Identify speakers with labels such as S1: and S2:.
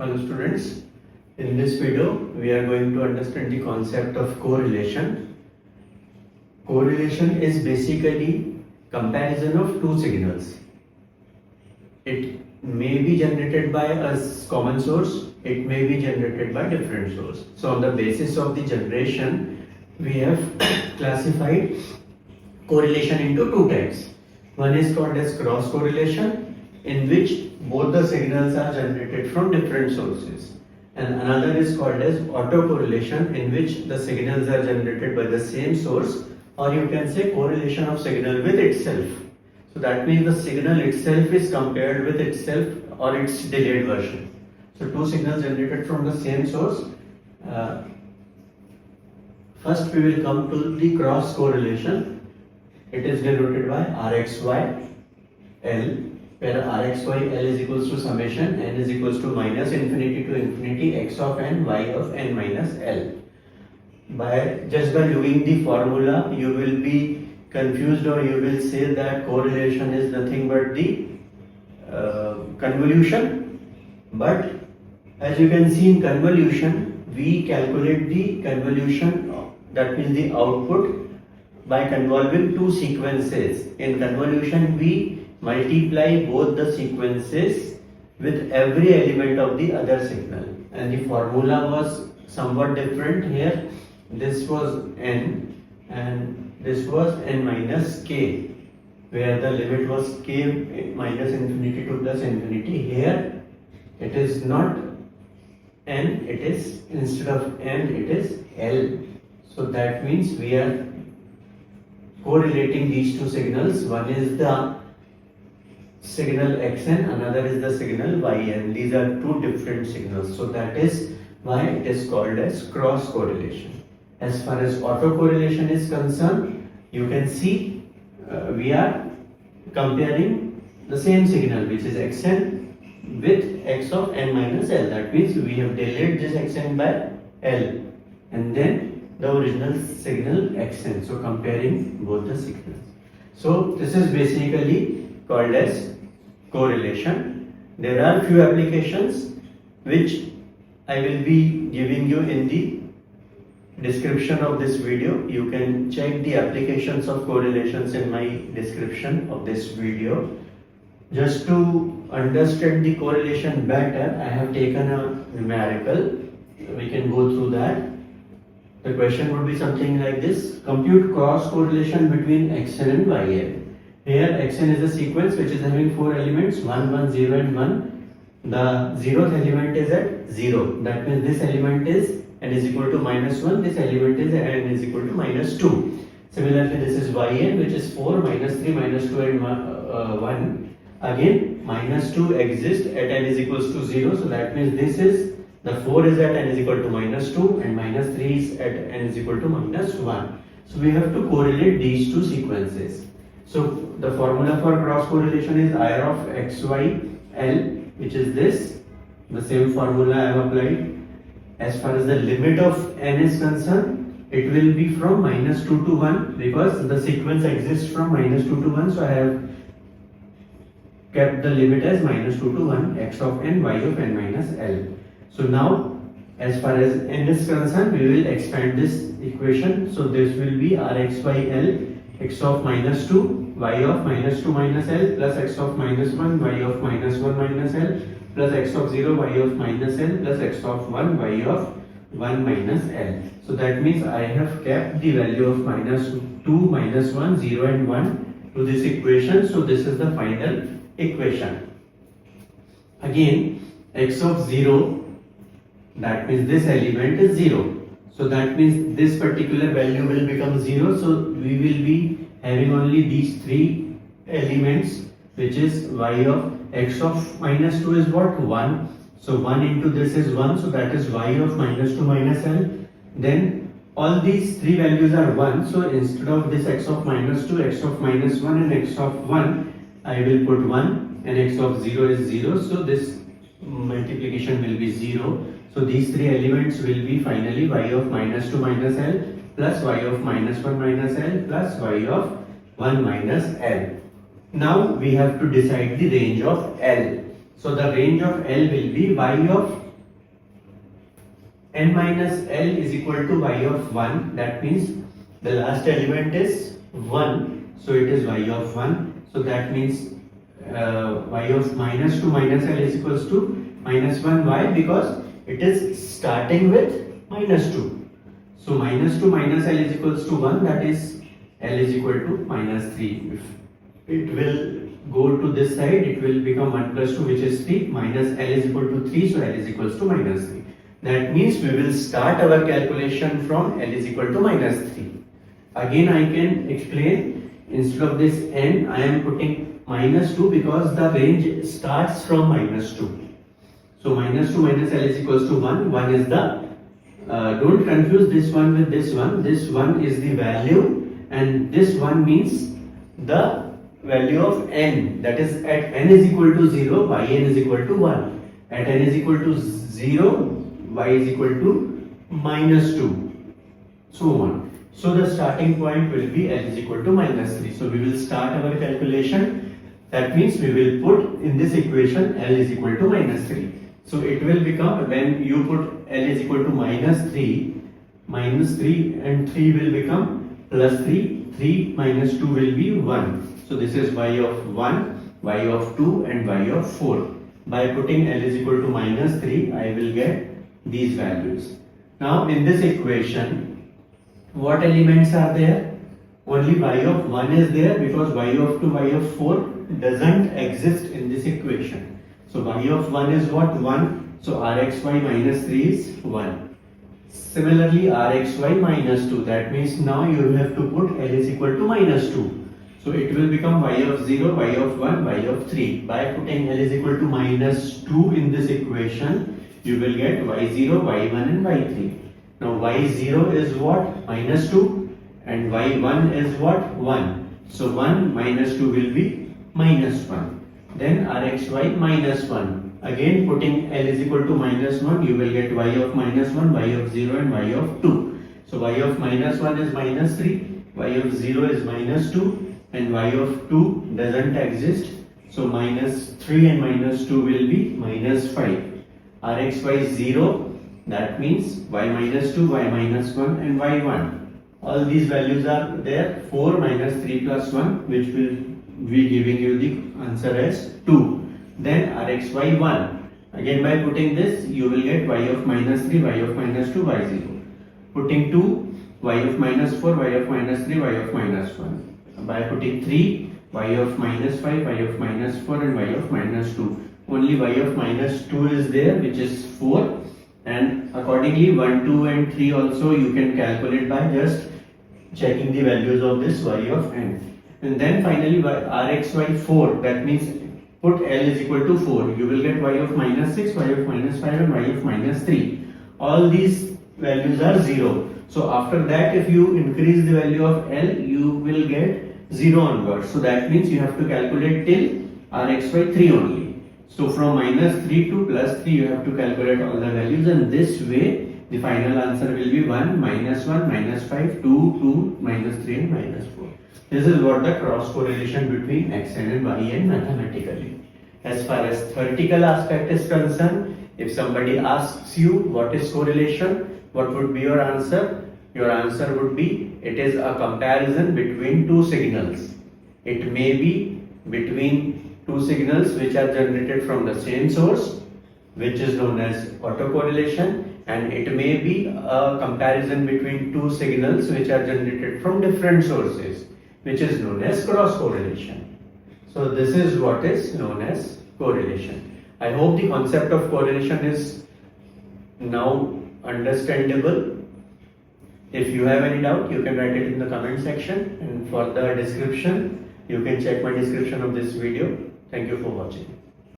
S1: Hello students, in this video we are going to understand the concept of correlation. Correlation is basically comparison of two signals. It may be generated by a common source, it may be generated by different source. So on the basis of the generation, we have classified correlation into two types. One is called as cross correlation, in which both the signals are generated from different sources, and another is called as autocorrelation, in which the signals are generated by the same source, or you can say correlation of signal with itself. So that means the signal itself is compared with itself or its delayed version. So two signals generated from the same source. First we will come to the cross correlation. It is denoted by Rxy L, where Rxy L is equals to summation n is equals to minus infinity to infinity x of n y of n minus L. Just by doing the formula, you will be confused, or you will say that correlation is nothing but the convolution. But as you can see, in convolution, we calculate the convolution, that means the output, by convolving two sequences. In convolution, we multiply both the sequences with every element of the other signal, and the formula was somewhat different here. This was n and this was n minus k, where the limit was k minus infinity to plus infinity. Here it is not n, it is, instead of n, it is L. So that means we are correlating these two signals. One is the signal xn, another is the signal yn. These are two different signals, so that is why it is called as cross correlation. As far as autocorrelation is concerned, you can see we are comparing the same signal, which is xn, with x of n minus L. That means we have delayed this xn by L and then the original signal xn, so comparing both the signals. So this is basically called as correlation. There are few applications which I will be giving you in the description of this video. You can check the applications of correlations in my description of this video. Just to understand the correlation better, I have taken a numerical. We can go through that. The question would be something like this: compute cross correlation between xn and yn. Here xn is a sequence which is having four elements, 1, 1, 0 and 1. The zeroth element is at 0. That means this element is n is equal to minus 1. This element is n is equal to minus 2. Similarly, this is yn, which is 4, minus 3, minus 2 and 1. Again, minus 2 exists at n is equals to 0. So that means this is, the 4 is at n is equal to minus 2 and minus 3 is at n is equal to minus 1. So we have to correlate these two sequences. So the formula for cross correlation is I of xy L, which is this. The same formula I have applied. As far as the limit of n is concerned, it will be from minus 2 to 1, because the sequence exists from minus 2 to 1. So I have kept the limit as minus 2 to 1, x of n, y of n minus L. So now, as far as n is concerned, we will expand this equation. So this will be Rxy L, x of minus 2, y of minus 2 minus L, plus x of minus 1, y of minus 1 minus L, plus x of 0, y of minus L, plus x of 1, y of 1 minus L. So that means I have kept the value of minus 2, minus 1, 0 and 1 to this equation. So this is the final equation. Again, x of 0, that means this element is 0. So that means this particular value will become 0. So we will be having only these three elements, which is y of x of minus 2 is what? 1. So 1 into this is 1. So that is y of minus 2 minus L. Then all these three values are 1. So instead of this x of minus 2, x of minus 1 and x of 1, I will put 1, and x of 0 is 0. So this multiplication will be 0. So these three elements will be finally y of minus 2 minus L, plus y of minus 1 minus L, plus y of 1 minus L. Now we have to decide the range of L. So the range of L will be y of n minus L is equal to y of 1. That means the last element is 1. So it is y of 1. So that means y of minus 2 minus L is equals to minus 1. Why? Because it is starting with minus 2. So minus 2 minus L is equals to 1. That is L is equal to minus 3. If it will go to this side, it will become 1 plus 2, which is 3, minus L is equal to 3, so L is equals to minus 3. That means we will start our calculation from L is equal to minus 3. Again I can explain, instead of this n, I am putting minus 2 because the range starts from minus 2. So minus 2 minus L is equals to 1. 1 is the, don't confuse this one with this one. This one is the value and this one means the value of n, that is at n is equal to 0, yn is equal to 1. At n is equal to 0, y is equal to minus 2, so on. So the starting point will be L is equal to minus 3. So we will start our calculation. That means we will put in this equation L is equal to minus 3. So it will become, when you put L is equal to minus 3 and 3 will become plus 3. 3 minus 2 will be 1. So this is y of 1, y of 2 and y of 4. By putting L is equal to minus 3, I will get these values. Now in this equation, what elements are there? Only y of 1 is there because y of 2, y of 4 doesn't exist in this equation. So y of 1 is what? 1. So rxy minus 3 is 1. Similarly rxy minus 2. That means now you have to put L is equal to minus 2. So it will become y of 0, y of 1, y of 3. By putting L is equal to minus 2 in this equation, you will get y0, y1 and y3. Now y0 is what? Minus 2 and y1 is what? 1. So 1 minus 2 will be minus 1. Then rxy minus 1. Again putting L is equal to minus 1, you will get y of minus 1, y of 0 and y of 2. So y of minus 1 is minus 3, y of 0 is minus 2 and y of 2 doesn't exist. So minus 3 and minus 2 will be minus 5. Rxy 0, that means y minus 2, y minus 1 and y1. All these values are there. 4 minus 3 plus 1, which will be giving you the answer as 2. Then rxy 1. Again by putting this, you will get y of minus 3, y of minus 2, y0. Putting 2, y of minus 4, y of minus 3, y of minus 1. By putting 3, y of minus 5, y of minus 4 and y of minus 2. Only y of minus 2 is there, which is 4, and accordingly 1, 2 and 3 also you can calculate by just checking the values of this y of n. And then finally rxy 4, that means put L is equal to 4, you will get y of minus 6, y of minus 5 and y of minus 3. All these values are 0. So after that, if you increase the value of L, you will get 0 onwards. So that means you have to calculate till rxy 3 only. So from minus 3 to plus 3 you have to calculate all the values, and this way the final answer will be 1, minus 1, minus 5, 2, 2, minus 3 and minus 4. This is what the cross correlation between xn and yn mathematically. As far as theoretical aspect is concerned, if somebody asks you what is correlation, what would be your answer? Your answer would be, it is a comparison between two signals. It may be between two signals which are generated from the same source, which is known as autocorrelation, and it may be a comparison between two signals which are generated from different sources, which is known as cross correlation. So this is what is known as correlation. I hope the concept of correlation is now understandable. If you have any doubt, you can write it in the comment section, and for the description, you can check my description of this video. Thank you for watching.